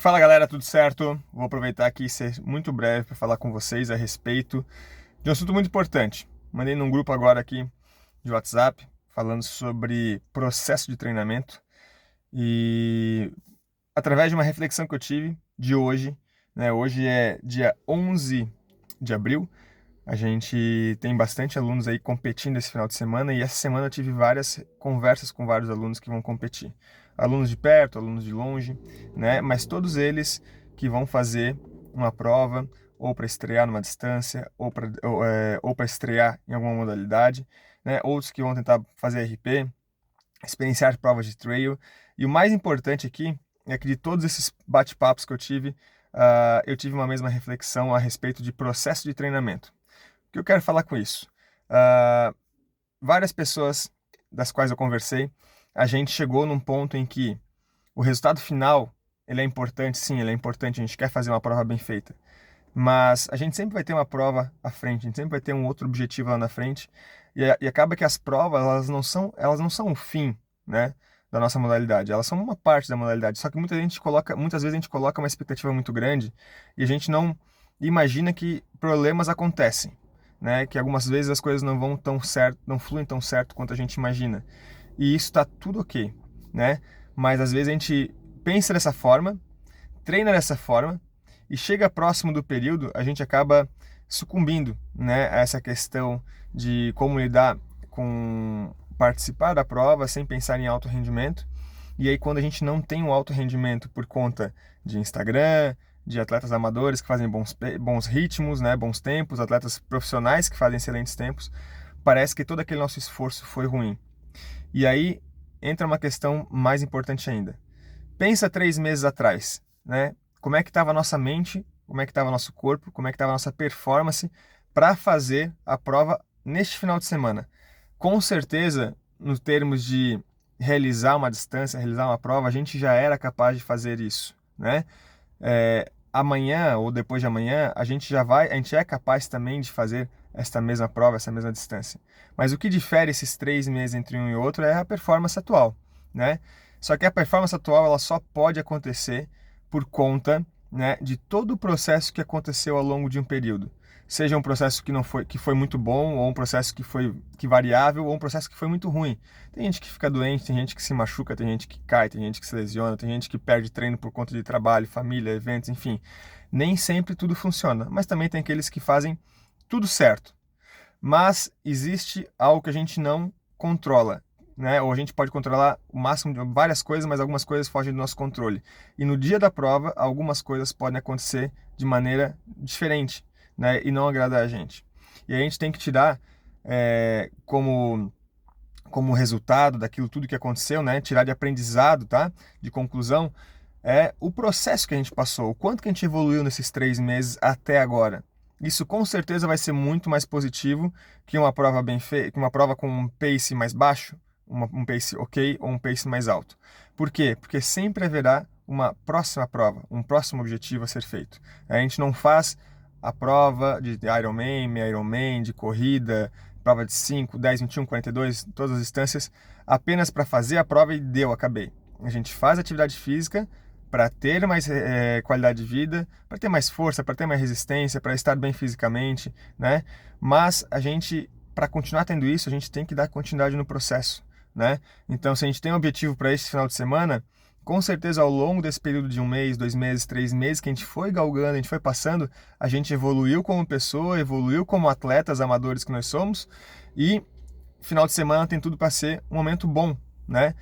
Fala galera, tudo certo? Vou aproveitar aqui e ser muito breve para falar com vocês a respeito de um assunto muito importante. Mandei num grupo agora aqui de WhatsApp falando sobre processo de treinamento e através de uma reflexão que eu tive de hoje, né? Hoje é dia 11 de abril. A gente tem bastante alunos aí competindo esse final de semana e essa semana eu tive várias conversas com vários alunos que vão competir. Alunos de perto, alunos de longe, né? Mas todos eles que vão fazer uma prova ou para estrear numa distância ou para estrear em alguma modalidade, né? Outros que vão tentar fazer RP, experienciar provas de trail. E o mais importante aqui é que de todos esses bate-papos que eu tive uma mesma reflexão a respeito de processo de treinamento. O que eu quero falar com isso? Ah, Várias pessoas das quais eu conversei, a gente chegou num ponto em que o resultado final, ele é importante, sim, ele é importante, a gente quer fazer uma prova bem feita, mas a gente sempre vai ter uma prova à frente, a gente sempre vai ter um outro objetivo lá na frente, e acaba que as provas, elas não são o fim, né, da nossa modalidade, elas são uma parte da modalidade, só que muitas vezes a gente coloca uma expectativa muito grande e a gente não imagina que problemas acontecem, né, que algumas vezes as coisas não vão tão certo, não fluem tão certo quanto a gente imagina. E isso está tudo ok, né? Mas às vezes a gente pensa dessa forma, treina dessa forma e chega próximo do período, a gente acaba sucumbindo, né, a essa questão de como lidar com participar da prova sem pensar em alto rendimento. E aí quando a gente não tem um alto rendimento por conta de Instagram, de atletas amadores que fazem bons ritmos, né, bons tempos, atletas profissionais que fazem excelentes tempos, parece que todo aquele nosso esforço foi ruim. E aí entra uma questão mais importante ainda. Pensa 3 meses atrás, né? Como é que estava a nossa mente, como é que estava o nosso corpo, como é que estava a nossa performance para fazer a prova neste final de semana. Com certeza, nos termos de realizar uma distância, realizar uma prova, a gente já era capaz de fazer isso, né? Amanhã ou depois de amanhã, a gente é capaz também de fazer esta mesma prova, essa mesma distância. Mas o que difere esses 3 meses entre um e outro é a performance atual, né? Só que a performance atual ela só pode acontecer por conta, né, de todo o processo que aconteceu ao longo de um período. Seja um processo que foi muito bom, ou um processo que variável, ou um processo que foi muito ruim. Tem gente que fica doente, tem gente que se machuca, tem gente que cai, tem gente que se lesiona, tem gente que perde treino por conta de trabalho, família, eventos, enfim. Nem sempre tudo funciona, mas também tem aqueles que fazem tudo certo. Mas existe algo que a gente não controla, né? Ou a gente pode controlar o máximo de várias coisas, mas algumas coisas fogem do nosso controle. E no dia da prova, algumas coisas podem acontecer de maneira diferente, né? E não agradar a gente. E a gente tem que tirar como resultado daquilo tudo que aconteceu, né? Tirar de aprendizado, tá? De conclusão, é o processo que a gente passou, o quanto que a gente evoluiu nesses 3 meses até agora. Isso com certeza vai ser muito mais positivo que uma prova bem feita, que uma prova com um pace mais baixo, um pace ok ou um pace mais alto. Por quê? Porque sempre haverá uma próxima prova, um próximo objetivo a ser feito. A gente não faz a prova de Ironman, meio Ironman, de corrida, prova de 5, 10, 21, 42, todas as distâncias, apenas para fazer a prova e deu, acabei. A gente faz atividade física para ter mais qualidade de vida, para ter mais força, para ter mais resistência, para estar bem fisicamente, né? Mas a gente, para continuar tendo isso, a gente tem que dar continuidade no processo, né? Então, se a gente tem um objetivo para esse final de semana, com certeza ao longo desse período de 1 mês, 2 meses, 3 meses que a gente foi galgando, a gente foi passando, a gente evoluiu como pessoa, evoluiu como atletas amadores que nós somos e final de semana tem tudo para ser um momento bom, né?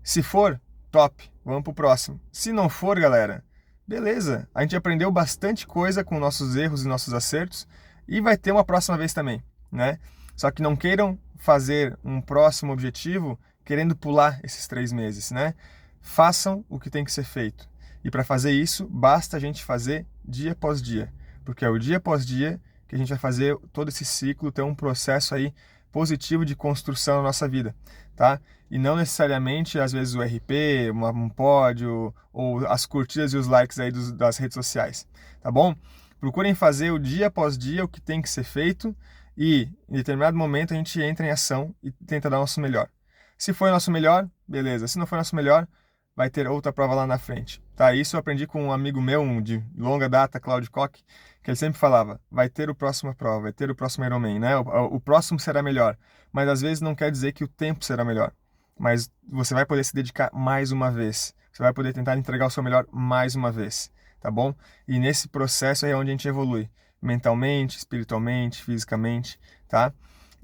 Se for, top, vamos pro próximo. Se não for, galera, beleza. A gente aprendeu bastante coisa com nossos erros e nossos acertos e vai ter uma próxima vez também, né? Só que não queiram fazer um próximo objetivo querendo pular esses 3 meses, né? Façam o que tem que ser feito. E para fazer isso, basta a gente fazer dia após dia, porque é o dia após dia que a gente vai fazer todo esse ciclo, ter um processo aí positivo de construção na nossa vida, tá? E não necessariamente, às vezes, o RP, um pódio, ou as curtidas e os likes aí das redes sociais, tá bom? Procurem fazer o dia após dia o que tem que ser feito e, em determinado momento, a gente entra em ação e tenta dar o nosso melhor. Se foi o nosso melhor, beleza. Se não foi o nosso melhor, vai ter outra prova lá na frente. tá? Isso eu aprendi com um amigo meu, de longa data, Claudio Koch, que ele sempre falava, vai ter o próximo prova, vai ter o próximo Ironman, né? O próximo será melhor, mas às vezes não quer dizer que o tempo será melhor, mas você vai poder se dedicar mais uma vez, você vai poder tentar entregar o seu melhor mais uma vez, tá bom? E nesse processo é onde a gente evolui, mentalmente, espiritualmente, fisicamente, tá?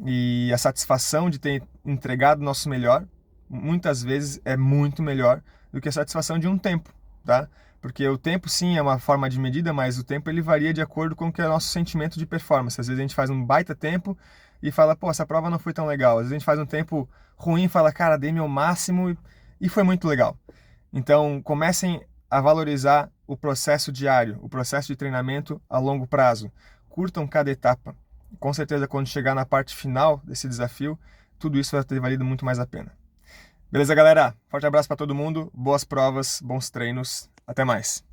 E a satisfação de ter entregado o nosso melhor, muitas vezes é muito melhor do que a satisfação de um tempo, tá? Porque o tempo, sim, é uma forma de medida, mas o tempo ele varia de acordo com o que é o nosso sentimento de performance. Às vezes a gente faz um baita tempo e fala, pô, essa prova não foi tão legal. Às vezes a gente faz um tempo ruim e fala, cara, dei meu máximo e foi muito legal. Então, comecem a valorizar o processo diário, o processo de treinamento a longo prazo. Curtam cada etapa. Com certeza, quando chegar na parte final desse desafio, tudo isso vai ter valido muito mais a pena. Beleza, galera? Forte abraço para todo mundo, boas provas, bons treinos, até mais.